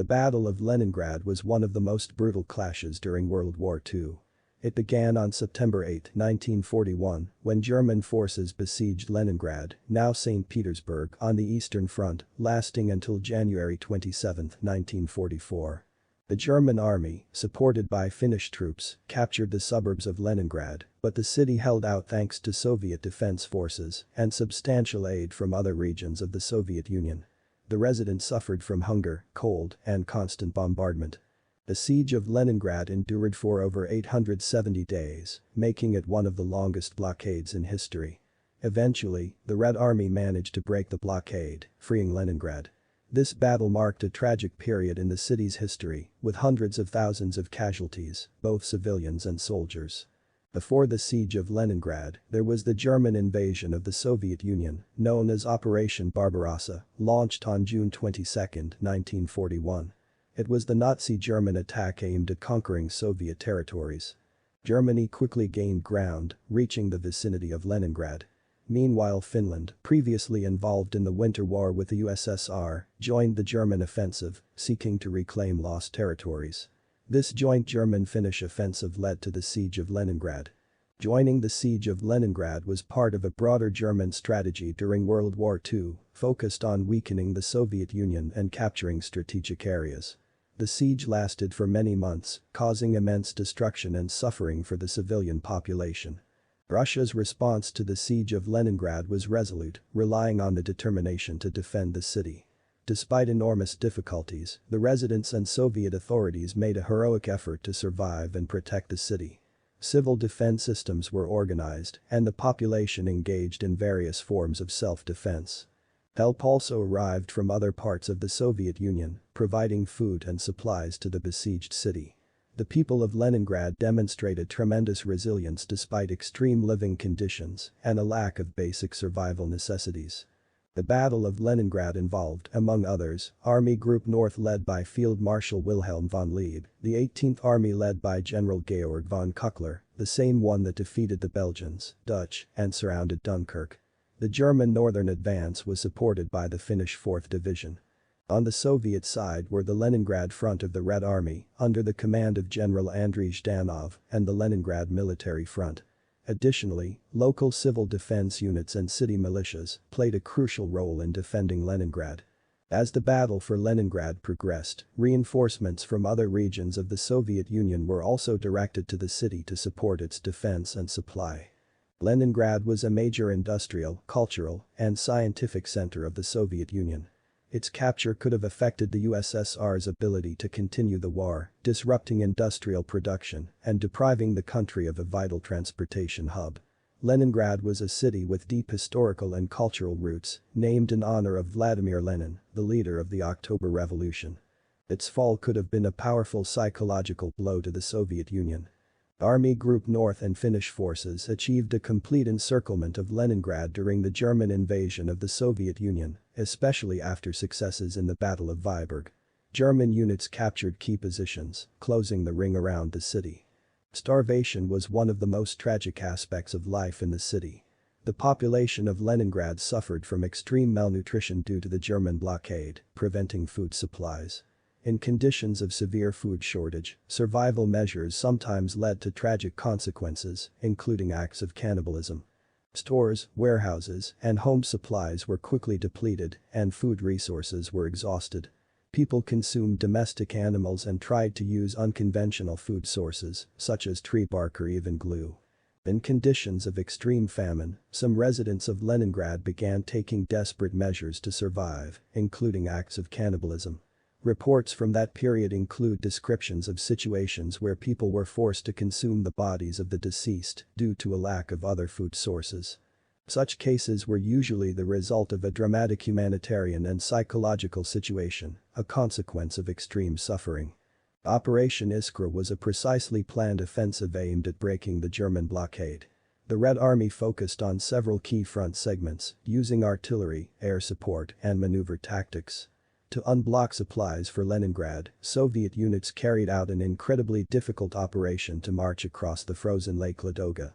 Battle of Leningrad was one of the most brutal clashes during World War II. It began on September 8, 1941, when German forces besieged Leningrad, now St. Petersburg, on the Eastern Front, lasting until January 27, 1944. The German army, supported by Finnish troops, captured the suburbs of Leningrad, but the city held out thanks to Soviet defense forces and substantial aid from other regions of the Soviet Union. The residents suffered from hunger, cold, and constant bombardment. The Siege of Leningrad endured for over 870 days, making it one of the longest blockades in history. Eventually, the Red Army managed to break the blockade, freeing Leningrad. This battle marked a tragic period in the city's history, with hundreds of thousands of casualties, both civilians and soldiers. Before the Siege of Leningrad, there was the German invasion of the Soviet Union, known as Operation Barbarossa, launched on June 22, 1941. It was the Nazi German attack aimed at conquering Soviet territories. Germany quickly gained ground, reaching the vicinity of Leningrad. Meanwhile, Finland, previously involved in the Winter War with the USSR, joined the German offensive, seeking to reclaim lost territories. This joint German-Finnish offensive led to the Siege of Leningrad. Joining the Siege of Leningrad was part of a broader German strategy during World War II, focused on weakening the Soviet Union and capturing strategic areas. The siege lasted for many months, causing immense destruction and suffering for the civilian population. Russia's response to the Siege of Leningrad was resolute, relying on the determination to defend the city. Despite enormous difficulties, the residents and Soviet authorities made a heroic effort to survive and protect the city. Civil defense systems were organized, and the population engaged in various forms of self-defense. Help also arrived from other parts of the Soviet Union, providing food and supplies to the besieged city. The people of Leningrad demonstrated tremendous resilience despite extreme living conditions and a lack of basic survival necessities. The Battle of Leningrad involved, among others, Army Group North led by Field Marshal Wilhelm von Leeb, the 18th Army led by General Georg von Kuchler, the same one that defeated the Belgians, Dutch, and surrounded Dunkirk. The German northern advance was supported by the Finnish 4th Division. On the Soviet side were the Leningrad Front of the Red Army, under the command of General Andrei Zhdanov, and the Leningrad Military Front. Additionally, local civil defense units and city militias played a crucial role in defending Leningrad. As the battle for Leningrad progressed, reinforcements from other regions of the Soviet Union were also directed to the city to support its defense and supply. Leningrad was a major industrial, cultural, and scientific center of the Soviet Union. Its capture could have affected the USSR's ability to continue the war, disrupting industrial production and depriving the country of a vital transportation hub. Leningrad was a city with deep historical and cultural roots, named in honor of Vladimir Lenin, the leader of the October Revolution. Its fall could have been a powerful psychological blow to the Soviet Union. Army Group North and Finnish forces achieved a complete encirclement of Leningrad during the German invasion of the Soviet Union, especially after successes in the Battle of Vyborg. German units captured key positions, closing the ring around the city. Starvation was one of the most tragic aspects of life in the city. The population of Leningrad suffered from extreme malnutrition due to the German blockade, preventing food supplies. In conditions of severe food shortage, survival measures sometimes led to tragic consequences, including acts of cannibalism. Stores, warehouses, and home supplies were quickly depleted, and food resources were exhausted. People consumed domestic animals and tried to use unconventional food sources, such as tree bark or even glue. In conditions of extreme famine, some residents of Leningrad began taking desperate measures to survive, including acts of cannibalism. Reports from that period include descriptions of situations where people were forced to consume the bodies of the deceased due to a lack of other food sources. Such cases were usually the result of a dramatic humanitarian and psychological situation, a consequence of extreme suffering. Operation Iskra was a precisely planned offensive aimed at breaking the German blockade. The Red Army focused on several key front segments, using artillery, air support, and maneuver tactics. To unblock supplies for Leningrad, Soviet units carried out an incredibly difficult operation to march across the frozen Lake Ladoga.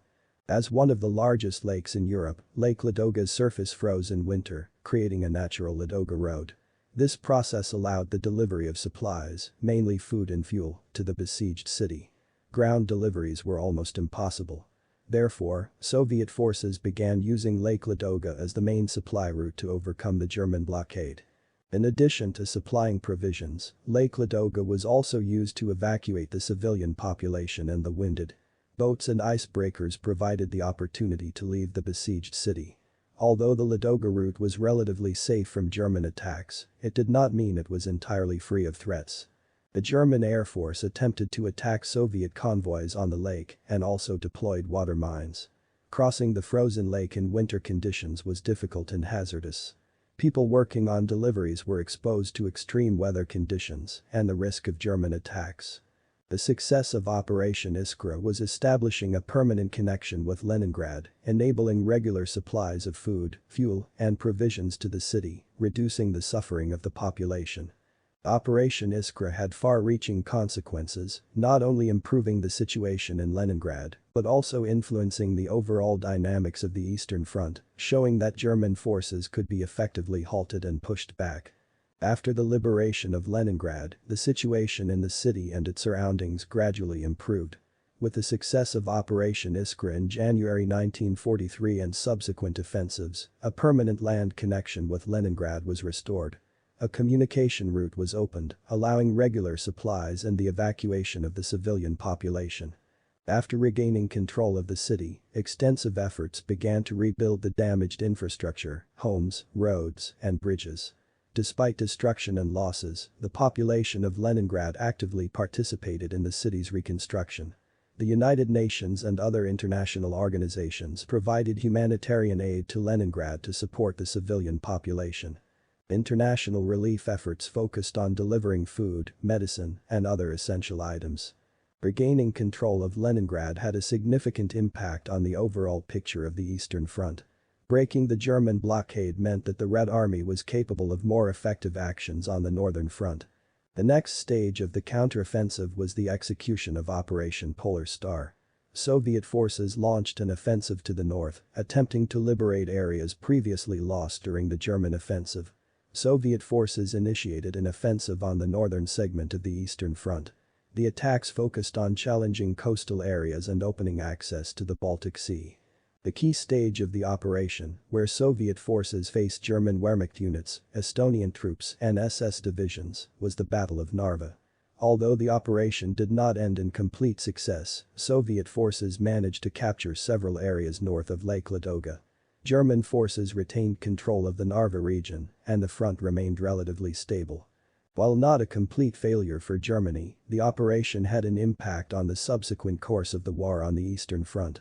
As one of the largest lakes in Europe, Lake Ladoga's surface froze in winter, creating a natural Ladoga Road. This process allowed the delivery of supplies, mainly food and fuel, to the besieged city. Ground deliveries were almost impossible. Therefore, Soviet forces began using Lake Ladoga as the main supply route to overcome the German blockade. In addition to supplying provisions, Lake Ladoga was also used to evacuate the civilian population and the wounded. Boats and icebreakers provided the opportunity to leave the besieged city. Although the Ladoga route was relatively safe from German attacks, it did not mean it was entirely free of threats. The German Air Force attempted to attack Soviet convoys on the lake and also deployed water mines. Crossing the frozen lake in winter conditions was difficult and hazardous. People working on deliveries were exposed to extreme weather conditions and the risk of German attacks. The success of Operation Iskra was establishing a permanent connection with Leningrad, enabling regular supplies of food, fuel, and provisions to the city, reducing the suffering of the population. Operation Iskra had far-reaching consequences, not only improving the situation in Leningrad, but also influencing the overall dynamics of the Eastern Front, showing that German forces could be effectively halted and pushed back. After the liberation of Leningrad, the situation in the city and its surroundings gradually improved. With the success of Operation Iskra in January 1943 and subsequent offensives, a permanent land connection with Leningrad was restored. A communication route was opened, allowing regular supplies and the evacuation of the civilian population. After regaining control of the city, extensive efforts began to rebuild the damaged infrastructure, homes, roads, and bridges. Despite destruction and losses, the population of Leningrad actively participated in the city's reconstruction. The United Nations and other international organizations provided humanitarian aid to Leningrad to support the civilian population. International relief efforts focused on delivering food, medicine, and other essential items. Regaining control of Leningrad had a significant impact on the overall picture of the Eastern Front. Breaking the German blockade meant that the Red Army was capable of more effective actions on the Northern Front. The next stage of the counteroffensive was the execution of Operation Polar Star. Soviet forces launched an offensive to the north, attempting to liberate areas previously lost during the German offensive. Soviet forces initiated an offensive on the northern segment of the Eastern Front. The attacks focused on challenging coastal areas and opening access to the Baltic Sea. The key stage of the operation, where Soviet forces faced German Wehrmacht units, Estonian troops, and SS divisions, was the Battle of Narva. Although the operation did not end in complete success, Soviet forces managed to capture several areas north of Lake Ladoga. German forces retained control of the Narva region, and the front remained relatively stable. While not a complete failure for Germany, the operation had an impact on the subsequent course of the war on the Eastern Front.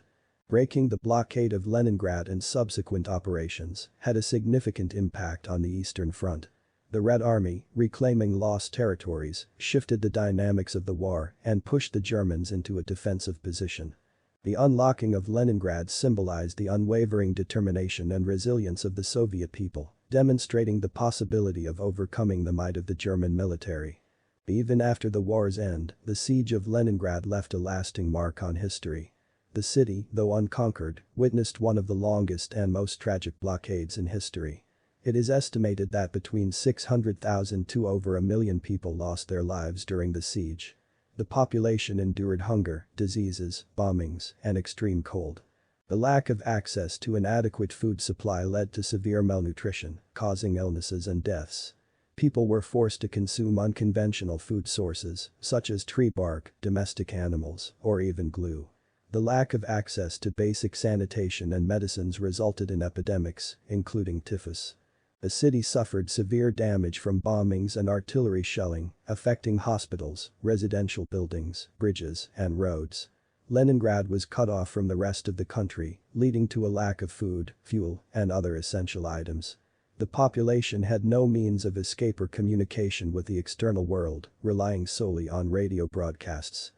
Breaking the blockade of Leningrad and subsequent operations had a significant impact on the Eastern Front. The Red Army, reclaiming lost territories, shifted the dynamics of the war and pushed the Germans into a defensive position. The unlocking of Leningrad symbolized the unwavering determination and resilience of the Soviet people, demonstrating the possibility of overcoming the might of the German military. Even after the war's end, the Siege of Leningrad left a lasting mark on history. The city, though unconquered, witnessed one of the longest and most tragic blockades in history. It is estimated that between 600,000 to over 1 million people lost their lives during the siege. The population endured hunger, diseases, bombings, and extreme cold. The lack of access to an adequate food supply led to severe malnutrition, causing illnesses and deaths. People were forced to consume unconventional food sources, such as tree bark, domestic animals, or even glue. The lack of access to basic sanitation and medicines resulted in epidemics, including typhus. The city suffered severe damage from bombings and artillery shelling, affecting hospitals, residential buildings, bridges, and roads. Leningrad was cut off from the rest of the country, leading to a lack of food, fuel, and other essential items. The population had no means of escape or communication with the external world, relying solely on radio broadcasts.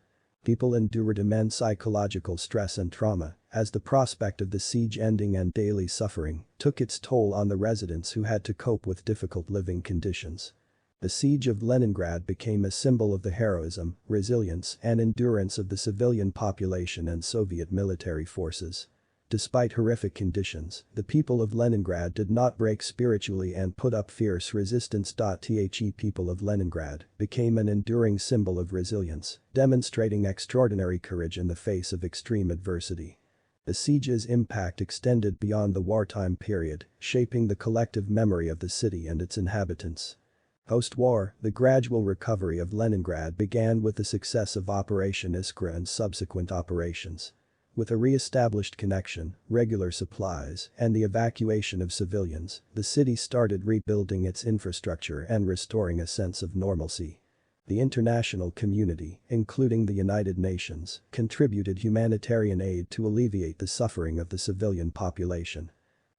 People endured immense psychological stress and trauma, as the prospect of the siege ending and daily suffering took its toll on the residents who had to cope with difficult living conditions. The Siege of Leningrad became a symbol of the heroism, resilience, and endurance of the civilian population and Soviet military forces. Despite horrific conditions, the people of Leningrad did not break spiritually and put up fierce resistance. The people of Leningrad became an enduring symbol of resilience, demonstrating extraordinary courage in the face of extreme adversity. The siege's impact extended beyond the wartime period, shaping the collective memory of the city and its inhabitants. Post-war, the gradual recovery of Leningrad began with the success of Operation Iskra and subsequent operations. With a re-established connection, regular supplies, and the evacuation of civilians, the city started rebuilding its infrastructure and restoring a sense of normalcy. The international community, including the United Nations, contributed humanitarian aid to alleviate the suffering of the civilian population.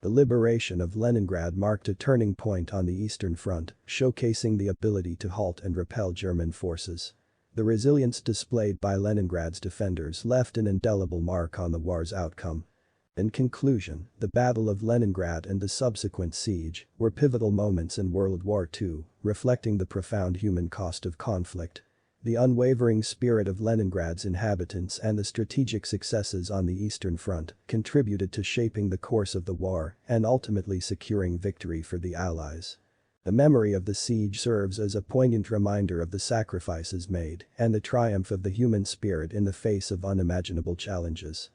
The liberation of Leningrad marked a turning point on the Eastern Front, showcasing the ability to halt and repel German forces. The resilience displayed by Leningrad's defenders left an indelible mark on the war's outcome. In conclusion, the Battle of Leningrad and the subsequent siege were pivotal moments in World War II, reflecting the profound human cost of conflict. The unwavering spirit of Leningrad's inhabitants and the strategic successes on the Eastern Front contributed to shaping the course of the war and ultimately securing victory for the Allies. The memory of the siege serves as a poignant reminder of the sacrifices made and the triumph of the human spirit in the face of unimaginable challenges.